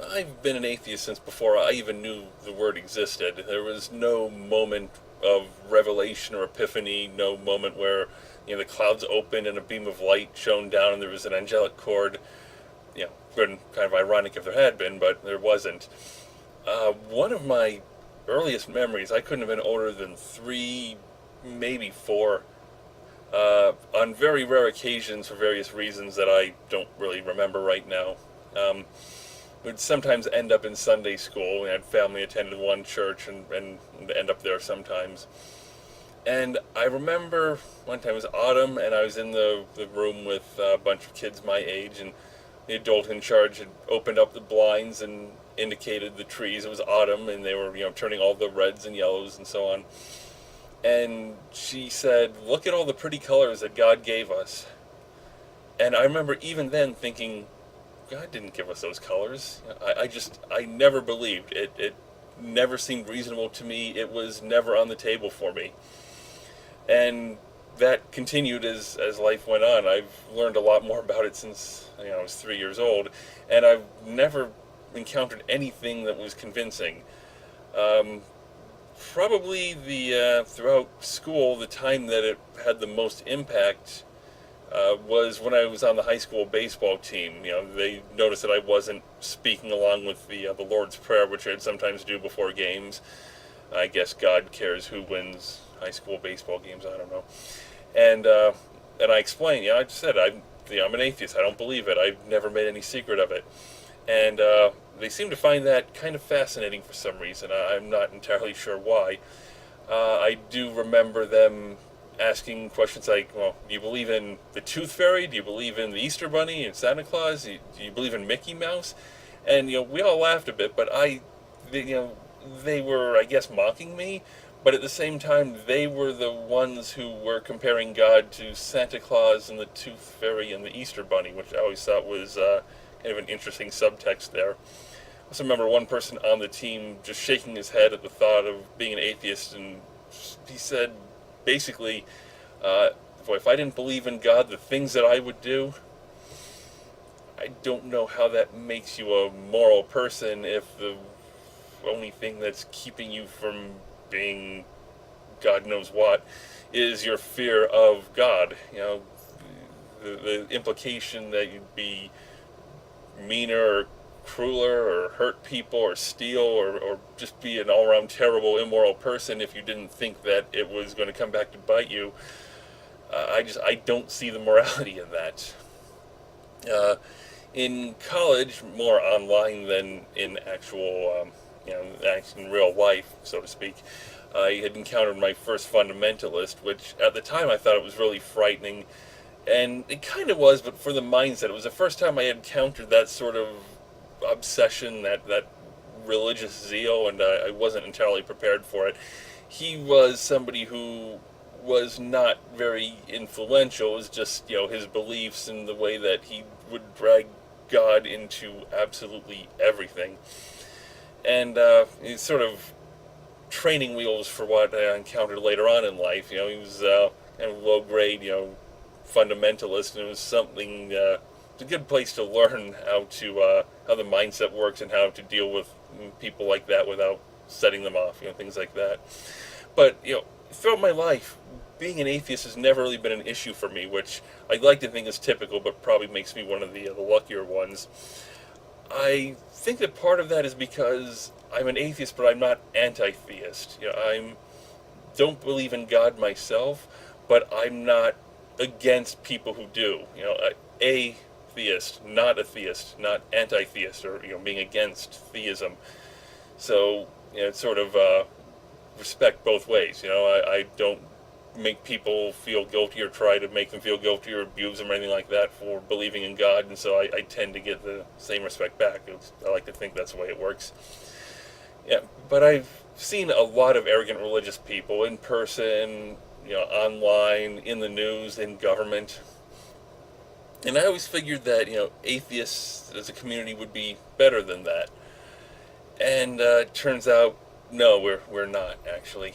I've been an atheist since before I even knew the word existed. There was no moment of revelation or epiphany, no moment where the clouds opened and a beam of light shone down and there was an angelic chord. Been kind of ironic if there had been, but there wasn't. One of my earliest memories, I couldn't have been older than 3, maybe 4. On very rare occasions, for various reasons that I don't really remember right now. Would sometimes end up in Sunday school. We had family attended one church and end up there sometimes. And I remember one time it was autumn, and I was in the room with a bunch of kids my age, and the adult in charge had opened up the blinds and indicated the trees. It was autumn, and they were turning all the reds and yellows and so on. And she said, "Look at all the pretty colors that God gave us." And I remember even then thinking, God didn't give us those colors. I never believed it. It never seemed reasonable to me. It was never on the table for me. And that continued as life went on. I've learned a lot more about it since I was 3 years old, and I've never encountered anything that was convincing. Um, Probably the throughout school, the time that it had the most impact was when I was on the high school baseball team. They noticed that I wasn't speaking along with the Lord's Prayer, which I'd sometimes do before games. I guess God cares who wins high school baseball games. I don't know. And I explained. I just said I'm an atheist. I don't believe it. I've never made any secret of it. And they seem to find that kind of fascinating for some reason. I'm not entirely sure why. I do remember them asking questions like, well, do you believe in the Tooth Fairy? Do you believe in the Easter Bunny and Santa Claus? Do you believe in Mickey Mouse? And, we all laughed a bit, but they were, I guess, mocking me. But at the same time, they were the ones who were comparing God to Santa Claus and the Tooth Fairy and the Easter Bunny, which I always thought was kind of an interesting subtext there. I also remember one person on the team just shaking his head at the thought of being an atheist, and he said, basically, boy, if I didn't believe in God, the things that I would do, I don't know how that makes you a moral person if the only thing that's keeping you from being God knows what is your fear of God. The implication that you'd be meaner or crueler or hurt people or steal or just be an all-around terrible, immoral person if you didn't think that it was going to come back to bite you. I don't see the morality in that. In college, more online than in actual, in real life, so to speak, I had encountered my first fundamentalist, which at the time I thought it was really frightening. And it kind of was, but for the mindset. It was the first time I had encountered that sort of obsession, that religious zeal, and I wasn't entirely prepared for it. He was somebody who was not very influential. It was just, his beliefs and the way that he would drag God into absolutely everything. And it's sort of training wheels for what I encountered later on in life. He was kind of low grade, fundamentalist, and it was something. It's a good place to learn how the mindset works and how to deal with people like that without setting them off, things like that. But throughout my life, being an atheist has never really been an issue for me, which I'd like to think is typical, but probably makes me one of the luckier ones. I think that part of that is because I'm an atheist, but I'm not anti-theist. I don't believe in God myself, but I'm not against people who do. A theist, not a theist, not anti-theist, or being against theism. So it's sort of respect both ways. I don't make people feel guilty or try to make them feel guilty or abuse them or anything like that for believing in God, and so I tend to get the same respect back. I like to think that's the way it works. Yeah, but I've seen a lot of arrogant religious people in person, online, in the news, in government. And I always figured that, atheists as a community would be better than that. And it turns out, no, we're not, actually.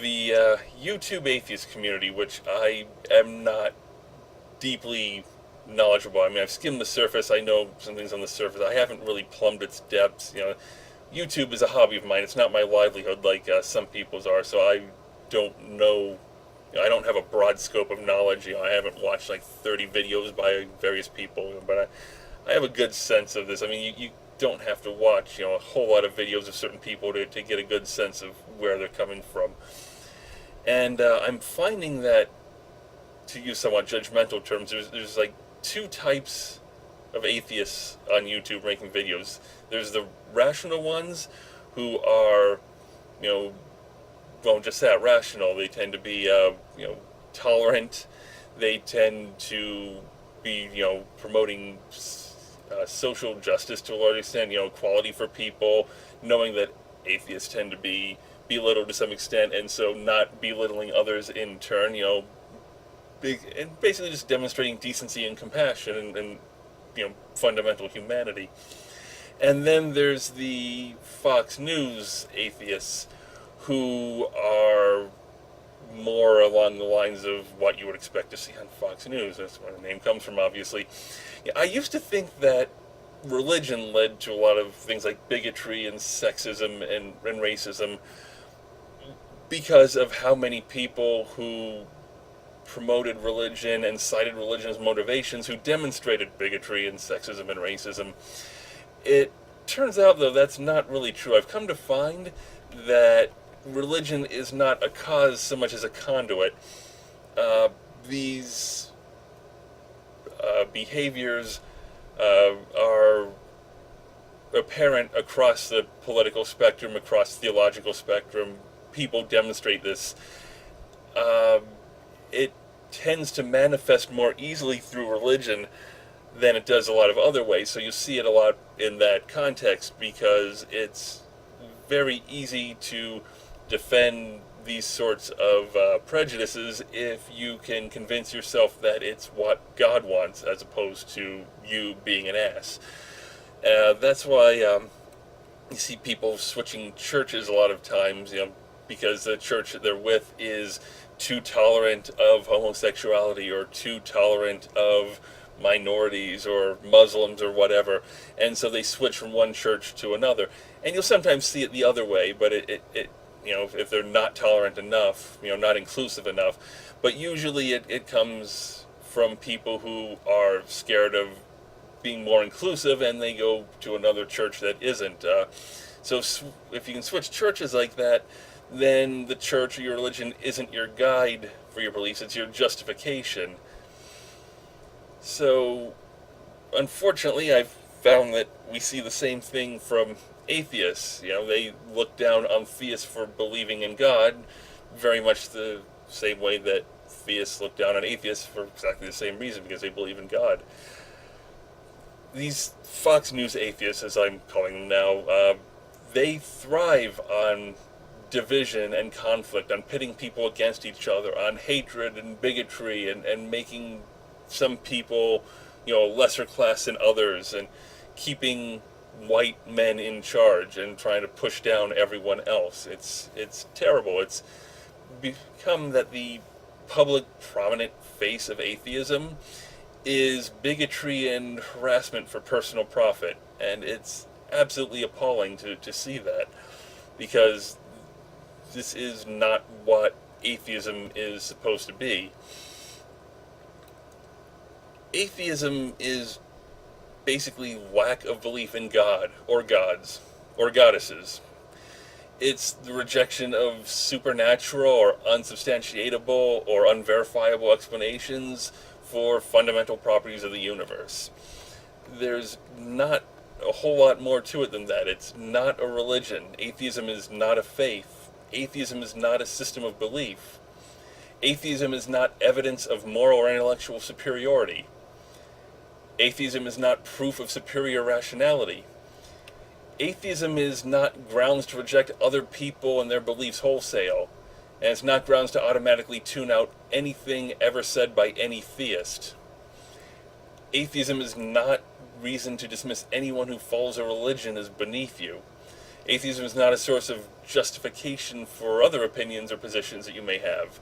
The YouTube atheist community, which I am not deeply knowledgeable. I mean, I've skimmed the surface. I know some things on the surface. I haven't really plumbed its depths. YouTube is a hobby of mine. It's not my livelihood like some people's are. So I don't know. I don't have a broad scope of knowledge. I haven't watched like 30 videos by various people, but I have a good sense of this. I mean, you don't have to watch a whole lot of videos of certain people to get a good sense of where they're coming from. And I'm finding that, to use somewhat judgmental terms, there's like two types of atheists on YouTube making videos. There's the rational ones who are, well, just that, rational. They tend to be, tolerant. They tend to be, promoting social justice to a large extent, equality for people, knowing that atheists tend to be belittled to some extent, and so not belittling others in turn, and basically just demonstrating decency and compassion and fundamental humanity. And then there's the Fox News atheists, who are more along the lines of what you would expect to see on Fox News. That's where the name comes from, obviously. I used to think that religion led to a lot of things like bigotry and sexism and racism because of how many people who promoted religion and cited religion as motivations who demonstrated bigotry and sexism and racism. It turns out, though, that's not really true. I've come to find that religion is not a cause so much as a conduit. These behaviors are apparent across the political spectrum, across the theological spectrum. People demonstrate this. It tends to manifest more easily through religion than it does a lot of other ways. So you see it a lot in that context because it's very easy to defend these sorts of prejudices if you can convince yourself that it's what God wants as opposed to you being an ass. That's why you see people switching churches a lot of times, because the church that they're with is too tolerant of homosexuality or too tolerant of minorities or Muslims or whatever, and so they switch from one church to another. And you'll sometimes see it the other way, but it if they're not tolerant enough, not inclusive enough. But usually it comes from people who are scared of being more inclusive, and they go to another church that isn't. So if you can switch churches like that, then the church or your religion isn't your guide for your beliefs, it's your justification. So, unfortunately, I've found that we see the same thing from atheists. They look down on theists for believing in God, very much the same way that theists look down on atheists for exactly the same reason, because they believe in God. These Fox News atheists, as I'm calling them now, they thrive on division and conflict, on pitting people against each other, on hatred and bigotry, and making some people, lesser class than others, and keeping white men in charge and trying to push down everyone else. It's terrible. It's become that the public prominent face of atheism is bigotry and harassment for personal profit, and it's absolutely appalling to see that, because this is not what atheism is supposed to be. Atheism is basically lack of belief in God, or gods, or goddesses. It's the rejection of supernatural or unsubstantiatable or unverifiable explanations for fundamental properties of the universe. There's not a whole lot more to it than that. It's not a religion. Atheism is not a faith. Atheism is not a system of belief. Atheism is not evidence of moral or intellectual superiority. Atheism is not proof of superior rationality. Atheism is not grounds to reject other people and their beliefs wholesale, and it's not grounds to automatically tune out anything ever said by any theist. Atheism is not reason to dismiss anyone who follows a religion as beneath you. Atheism is not a source of justification for other opinions or positions that you may have.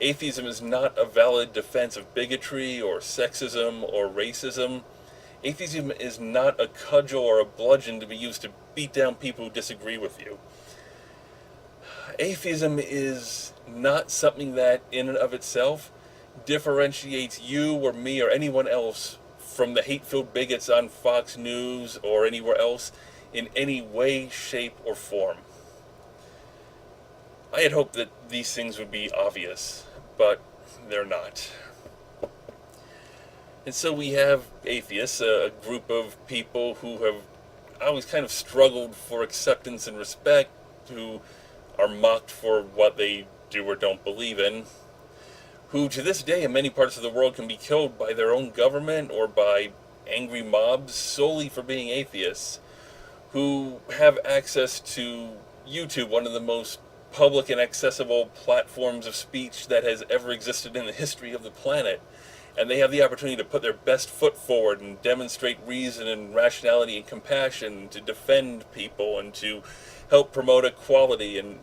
Atheism is not a valid defense of bigotry or sexism or racism. Atheism is not a cudgel or a bludgeon to be used to beat down people who disagree with you. Atheism is not something that, in and of itself, differentiates you or me or anyone else from the hate-filled bigots on Fox News or anywhere else in any way, shape, or form. I had hoped that these things would be obvious, but they're not. And so we have atheists, a group of people who have always kind of struggled for acceptance and respect, who are mocked for what they do or don't believe in, who to this day in many parts of the world can be killed by their own government or by angry mobs solely for being atheists, who have access to YouTube, one of the most public and accessible platforms of speech that has ever existed in the history of the planet. And they have the opportunity to put their best foot forward and demonstrate reason and rationality and compassion, to defend people and to help promote equality. And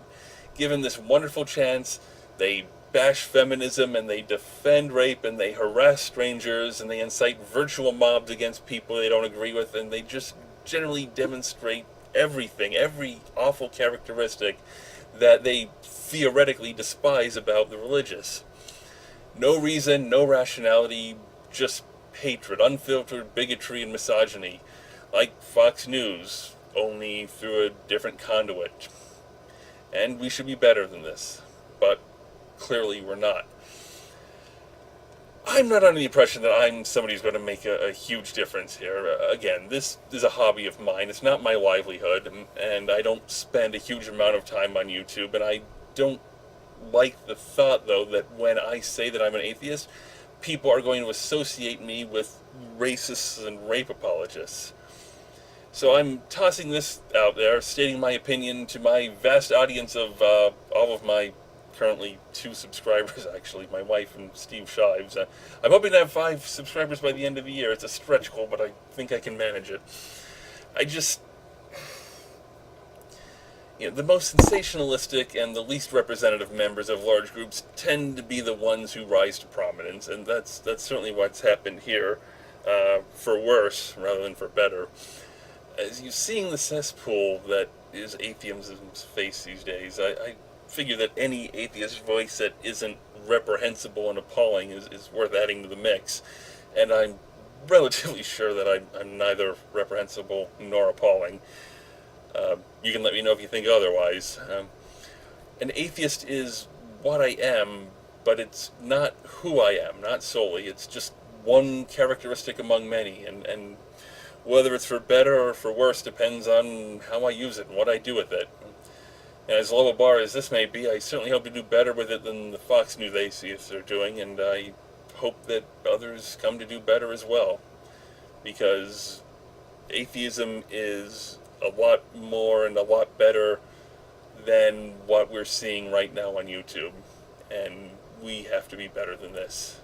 given this wonderful chance, they bash feminism and they defend rape and they harass strangers and they incite virtual mobs against people they don't agree with, and they just generally demonstrate everything, every awful characteristic that they theoretically despise about the religious. No reason, no rationality, just hatred, unfiltered bigotry and misogyny, like Fox News, only through a different conduit. And we should be better than this, but clearly we're not. I'm not under the impression that I'm somebody who's going to make a huge difference here. Again, this is a hobby of mine. It's not my livelihood, and I don't spend a huge amount of time on YouTube, and I don't like the thought, though, that when I say that I'm an atheist, people are going to associate me with racists and rape apologists. So I'm tossing this out there, stating my opinion to my vast audience of all of my currently 2 subscribers, actually, my wife and Steve Shives. I'm hoping to have 5 subscribers by the end of the year. It's a stretch goal, but I think I can manage it. The most sensationalistic and the least representative members of large groups tend to be the ones who rise to prominence, and that's certainly what's happened here, for worse rather than for better. As you're seeing the cesspool that is atheism's face these days, I figure that any atheist voice that isn't reprehensible and appalling is worth adding to the mix, and I'm relatively sure that I'm neither reprehensible nor appalling. You can let me know if you think otherwise. An atheist is what I am, but it's not who I am, not solely. It's just one characteristic among many, and whether it's for better or for worse depends on how I use it and what I do with it. And as low a bar as this may be, I certainly hope to do better with it than the Fox News atheists are doing, and I hope that others come to do better as well, because atheism is a lot more and a lot better than what we're seeing right now on YouTube, and we have to be better than this.